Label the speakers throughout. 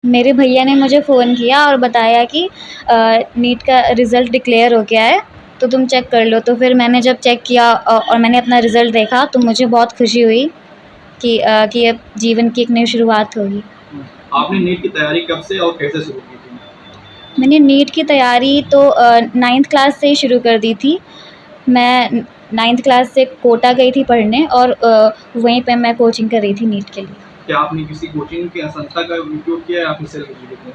Speaker 1: मेरे भैया ने मुझे फ़ोन किया और बताया कि नीट का रिज़ल्ट डिक्लेयर हो गया है, तो तुम चेक कर लो। तो फिर मैंने जब चेक किया और मैंने अपना रिज़ल्ट देखा, तो मुझे बहुत खुशी हुई कि अब जीवन की एक नई शुरुआत होगी।
Speaker 2: आपने नीट की तैयारी कब से और कैसे शुरू की थी?
Speaker 1: मैंने नीट की तैयारी तो 9th क्लास से ही शुरू कर दी थी। मैं 9th क्लास से कोटा गई थी पढ़ने और वहीं पे मैं कोचिंग कर रही थी नीट के लिए।
Speaker 2: क्या आपने किसी कोचिंग की संस्था का उपयोग किया या फिर सेल्फ एजुकेटेड?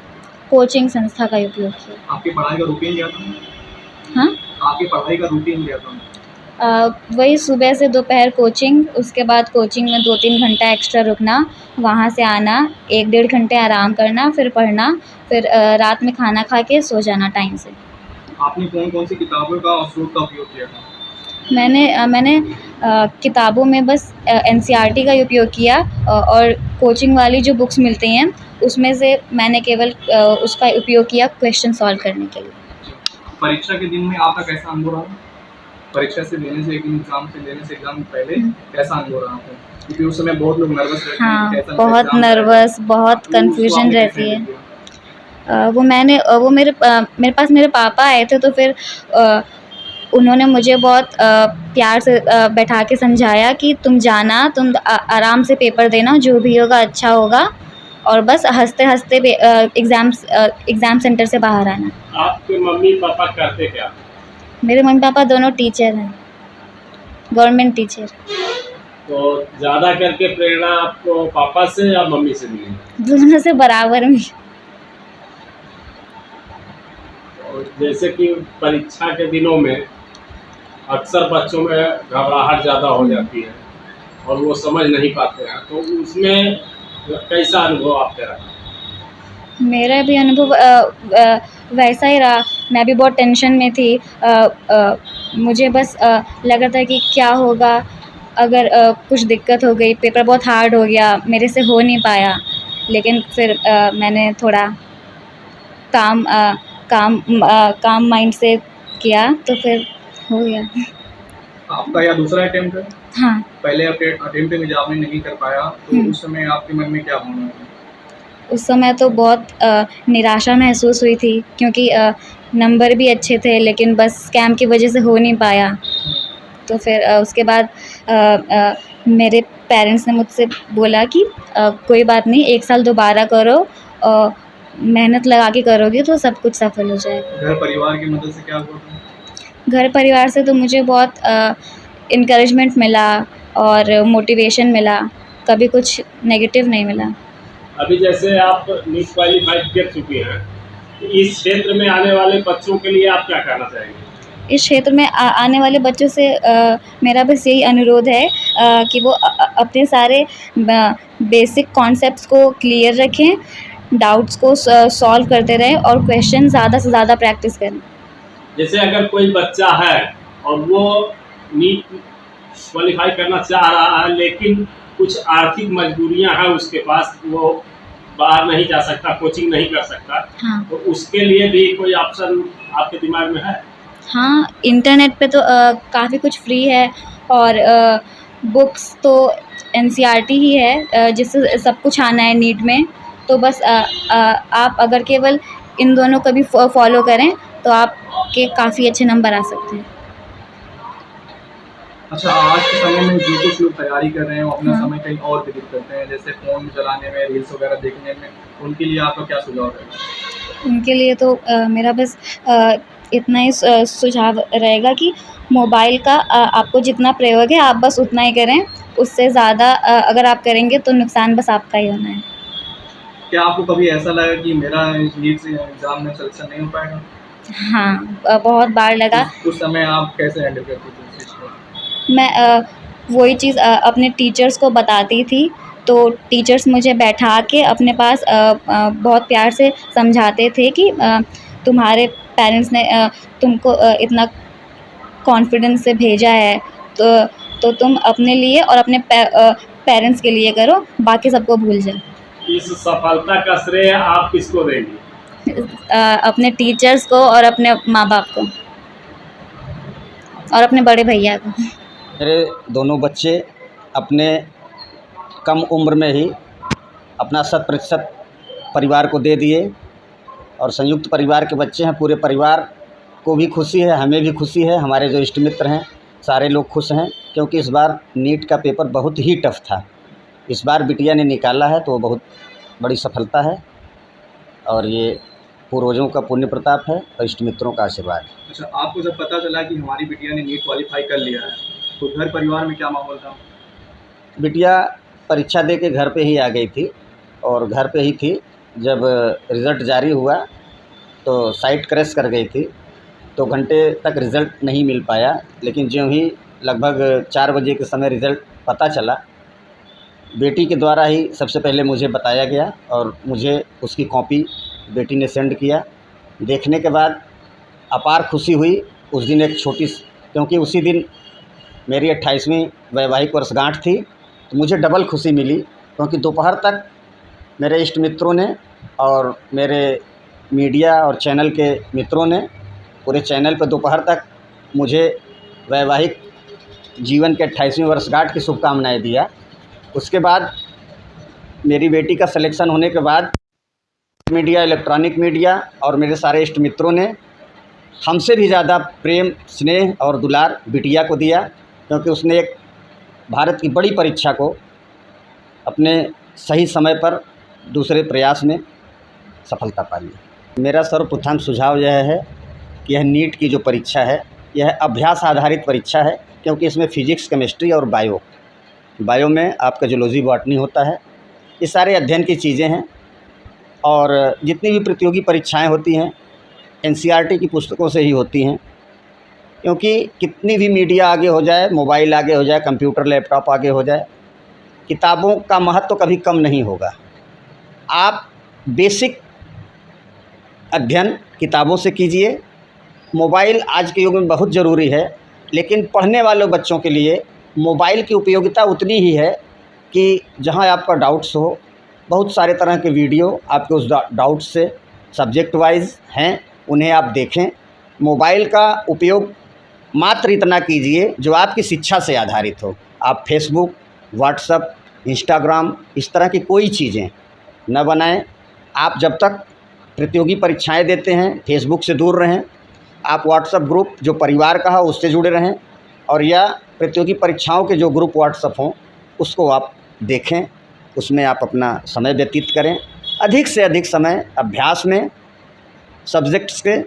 Speaker 1: कोचिंग संस्था का उपयोग किया।
Speaker 2: आपकी पढ़ाई का रूटीन क्या था?
Speaker 1: हाँ?
Speaker 2: आपकी पढ़ाई का रूटीन क्या था?
Speaker 1: वही सुबह से दोपहर कोचिंग, उसके बाद कोचिंग में 2-3 घंटा एक्स्ट्रा रुकना, वहाँ से आना, 1 डेढ़ घंटे आराम करना, फिर पढ़ना, फिर रात में खाना खा के सो जाना टाइम से।
Speaker 2: आपने कौन-कौन सी किताबों का और स्रोत का उपयोग किया था?
Speaker 1: मैंने किताबों में बस एनसीईआरटी का उपयोग किया और कोचिंग वाली जो बुक्स मिलती हैं, उसमें से मैंने केवल उसका उपयोग किया क्वेश्चन सॉल्व करने के लिए।
Speaker 2: परीक्षा के दिन में आपका कैसा अनुभव रहा? परीक्षा से लेने से एग्ज़ाम पहले कैसा अनुभव रहा आपका? क्योंकि उस समय बहुत लोग नर्वस रहते हैं
Speaker 1: हाँ,
Speaker 2: कि कैसा
Speaker 1: बहुत
Speaker 2: एग्ज़ाम जाएगा।
Speaker 1: नर्वस, बहुत
Speaker 2: उसको
Speaker 1: कन्फ्यूजन
Speaker 2: आपने कैसे
Speaker 1: रहती है।
Speaker 2: हैंडल किया?
Speaker 1: वो मेरे पास मेरे पापा आए थे, तो फिर उन्होंने मुझे बहुत प्यार से बैठा के समझाया कि तुम जाना, तुम आराम से पेपर देना, जो भी होगा अच्छा होगा, और बस हँसते-हँसते एग्ज़ाम सेंटर से बाहर आना।
Speaker 3: आपके मम्मी पापा करते क्या?
Speaker 1: मेरे मम्मी-पापा दोनों टीचर हैं, गवर्नमेंट टीचर।
Speaker 3: तो ज़्यादा करके प्रेरणा आपको पापा से या मम्मी से मिली?
Speaker 1: दोनों से बराबर में।
Speaker 3: और जैसे कि परीक्षा के दिनों में अक्सर बच्चों में घबराहट ज़्यादा हो जाती है और वो समझ नहीं पाते हैं, तो उसमें कैसा अनुभव आपका रहा?
Speaker 1: मेरा भी अनुभव वैसा ही रहा। मैं भी बहुत टेंशन में थी। मुझे बस लग रहा था कि क्या होगा अगर कुछ दिक्कत हो गई, पेपर बहुत हार्ड हो गया, मेरे से हो नहीं पाया। लेकिन फिर मैंने थोड़ा काम माइंड से किया, तो फिर हो गया।
Speaker 2: आपका यह दूसरा अटेम्प्ट है?
Speaker 1: हाँ।
Speaker 2: पहले अटेम्प्ट में जब आपने नहीं कर पाया, तो उस समय आपके मन में क्या भावना थी?
Speaker 1: उस समय तो बहुत निराशा महसूस हुई थी, क्योंकि नंबर भी अच्छे थे, लेकिन बस स्कैम की वजह से हो नहीं पाया। तो फिर उसके बाद मेरे पेरेंट्स ने मुझसे बोला कि कोई बात नहीं, 1 साल दोबारा करो, मेहनत लगा के करोगे तो सब कुछ सफल हो जाएगा।
Speaker 2: घर परिवार की मदद से क्या हुआ था?
Speaker 1: घर परिवार से तो मुझे बहुत इनकरेजमेंट मिला और मोटिवेशन मिला, कभी कुछ नेगेटिव नहीं मिला।
Speaker 3: अभी जैसे आप नीट क्वालिफाई कर चुकी हैं, तो इस क्षेत्र में आने वाले बच्चों के लिए आप क्या कहना चाहेंगे?
Speaker 1: इस क्षेत्र में आने वाले बच्चों से मेरा बस यही अनुरोध है कि वो अपने सारे बेसिक कॉन्सेप्ट्स को क्लियर रखें, डाउट्स को सॉल्व करते रहें और क्वेश्चन ज़्यादा से ज़्यादा प्रैक्टिस करें।
Speaker 3: जैसे अगर कोई बच्चा है और वो नीट क्वालिफाई करना चाह रहा है, लेकिन कुछ आर्थिक मजबूरियां हैं उसके पास, वो बाहर नहीं जा सकता, कोचिंग नहीं कर सकता,
Speaker 1: हाँ।
Speaker 3: तो उसके लिए भी कोई ऑप्शन आपके दिमाग में है?
Speaker 1: हाँ, इंटरनेट पे तो काफ़ी कुछ फ्री है, और बुक्स तो एनसीईआरटी ही है, जिससे सब कुछ आना है नीट में। तो बस आप अगर केवल इन दोनों को भी फॉलो करें, तो आपके काफ़ी अच्छे नंबर आ सकते हैं।
Speaker 2: अच्छा, आज के समय में जो कुछ लोग तैयारी कर रहे हैं, वो अपना
Speaker 1: हाँ।
Speaker 2: समय कहीं और व्यतीत करते हैं, जैसे फ़ोन चलाने में, रील्स वगैरह देखने में, उनके लिए आपका क्या सुझाव रहेगा?
Speaker 1: उनके लिए तो मेरा बस इतना ही सुझाव रहेगा कि मोबाइल का आपको जितना प्रयोग है, आप बस उतना ही करें। उससे ज़्यादा अगर आप करेंगे तो नुकसान बस आपका ही होना है।
Speaker 2: क्या आपको कभी ऐसा लगा कि मेरा इस नीट से एग्ज़ाम में सिलेक्शन नहीं हो पाएगा?
Speaker 1: हाँ, बहुत बार लगा।
Speaker 2: उस समय आप कैसे हैंडल करती थी उस चीज़ को?
Speaker 1: मैं वही चीज़ अपने टीचर्स को बताती थी, तो टीचर्स मुझे बैठा के अपने पास बहुत प्यार से समझाते थे कि तुम्हारे पेरेंट्स ने तुमको इतना कॉन्फिडेंस से भेजा है, तो तुम अपने लिए और अपने पेरेंट्स के लिए करो, बाकी सबको भूल जाओ।
Speaker 3: इस सफलता का श्रेय आप किसको देंगी?
Speaker 1: अपने टीचर्स को और अपने माँ-बाप को और अपने बड़े भैया को।
Speaker 4: मेरे दोनों बच्चे अपने कम उम्र में ही अपना 100% परिवार को दे दिए और संयुक्त परिवार के बच्चे हैं। पूरे परिवार को भी खुशी है, हमें भी खुशी है, हमारे जो इष्ट मित्र हैं सारे लोग खुश हैं, क्योंकि इस बार नीट का पेपर बहुत ही टफ था। इस बार बिटिया ने निकाला है तो वो बहुत बड़ी सफलता है और ये पूर्वजों का पुण्य प्रताप है और इष्ट मित्रों का आशीर्वाद।
Speaker 2: अच्छा, आपको जब पता चला कि हमारी बिटिया ने नीट क्वालिफाई कर लिया है तो घर परिवार में क्या माहौल था?
Speaker 4: बिटिया परीक्षा दे के घर पे ही आ गई थी और घर पे ही थी। जब रिज़ल्ट जारी हुआ तो साइट क्रैश कर गई थी, तो घंटे तक रिज़ल्ट नहीं मिल पाया। लेकिन ज्यों ही लगभग 4 बजे के समय रिज़ल्ट पता चला, बेटी के द्वारा ही सबसे पहले मुझे बताया गया और मुझे उसकी कॉपी बेटी ने सेंड किया। देखने के बाद अपार खुशी हुई। उस दिन एक छोटी, क्योंकि उसी दिन मेरी 28वीं वैवाहिक वर्षगांठ थी, तो मुझे डबल खुशी मिली, क्योंकि दोपहर तक मेरे इष्ट मित्रों ने और मेरे मीडिया और चैनल के मित्रों ने पूरे चैनल पर दोपहर तक मुझे वैवाहिक जीवन के 28वीं वर्षगांठ की शुभकामनाएं दिया। उसके बाद मेरी बेटी का सिलेक्शन होने के बाद मीडिया, इलेक्ट्रॉनिक मीडिया और मेरे सारे इष्ट मित्रों ने हमसे भी ज़्यादा प्रेम, स्नेह और दुलार बिटिया को दिया, क्योंकि उसने एक भारत की बड़ी परीक्षा को अपने सही समय पर दूसरे प्रयास में सफलता पा ली। मेरा सर्वप्रथम सुझाव यह है कि यह नीट की जो परीक्षा है यह अभ्यास आधारित परीक्षा है, क्योंकि इसमें फिजिक्स, केमिस्ट्री और बायो में आपका जूलॉजी, बॉटनी होता है। ये सारे अध्ययन की चीज़ें हैं और जितनी भी प्रतियोगी परीक्षाएं होती हैं एनसीईआरटी की पुस्तकों से ही होती हैं, क्योंकि कितनी भी मीडिया आगे हो जाए, मोबाइल आगे हो जाए, कंप्यूटर, लैपटॉप आगे हो जाए, किताबों का महत्व तो कभी कम नहीं होगा। आप बेसिक अध्ययन किताबों से कीजिए। मोबाइल आज के युग में बहुत ज़रूरी है, लेकिन पढ़ने वाले बच्चों के लिए मोबाइल की उपयोगिता उतनी ही है कि जहां आपका डाउट्स हो, बहुत सारे तरह के वीडियो आपके उस डाउट्स से सब्जेक्ट वाइज हैं, उन्हें आप देखें। मोबाइल का उपयोग मात्र इतना कीजिए जो आपकी शिक्षा से आधारित हो। आप फेसबुक, व्हाट्सएप, इंस्टाग्राम इस तरह की कोई चीज़ें न बनाएं। आप जब तक प्रतियोगी परीक्षाएं देते हैं फेसबुक से दूर रहें। आप व्हाट्सएप ग्रुप जो परिवार का है उससे जुड़े रहें, और या प्रतियोगी परीक्षाओं के जो ग्रुप व्हाट्सएप हों उसको आप देखें, उसमें आप अपना समय व्यतीत करें। अधिक से अधिक समय अभ्यास में, सब्जेक्ट्स के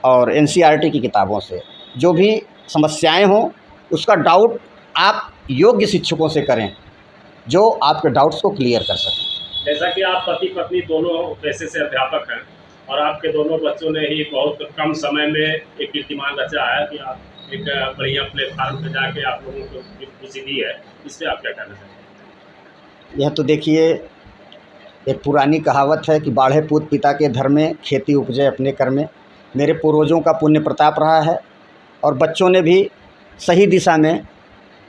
Speaker 4: और एनसीईआरटी की किताबों से जो भी समस्याएं हों उसका डाउट आप योग्य शिक्षकों से करें जो आपके डाउट्स को क्लियर कर सकें।
Speaker 3: जैसा कि आप पति पत्नी दोनों पेशे से अध्यापक हैं और आपके दोनों बच्चों ने ही बहुत कम समय में एक कीर्तिमान रचा है कि आप एक बढ़िया प्लेटफार्म पर जाके आप लोगों को खुशी दी है, इस पर आप क्या कहना चाहेंगे?
Speaker 4: यह तो देखिए एक पुरानी कहावत है कि बाढ़े पूत पिता के धर में, खेती उपजे अपने कर में। मेरे पूर्वजों का पुण्य प्रताप रहा है और बच्चों ने भी सही दिशा में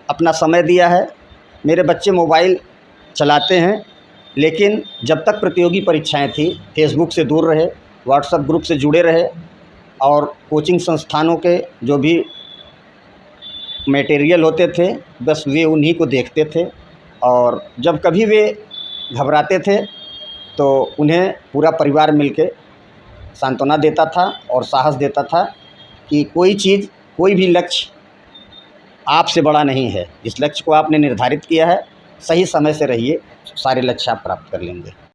Speaker 4: अपना समय दिया है। मेरे बच्चे मोबाइल चलाते हैं, लेकिन जब तक प्रतियोगी परीक्षाएं थी फेसबुक से दूर रहे, व्हाट्सएप ग्रुप से जुड़े रहे और कोचिंग संस्थानों के जो भी मटेरियल होते थे बस वे उन्हीं को देखते थे, और जब कभी वे घबराते थे तो उन्हें पूरा परिवार मिलके सांत्वना देता था और साहस देता था कि कोई चीज़, कोई भी लक्ष्य आपसे बड़ा नहीं है। जिस लक्ष्य को आपने निर्धारित किया है सही समय से रहिए, सारे लक्ष्य आप प्राप्त कर लेंगे।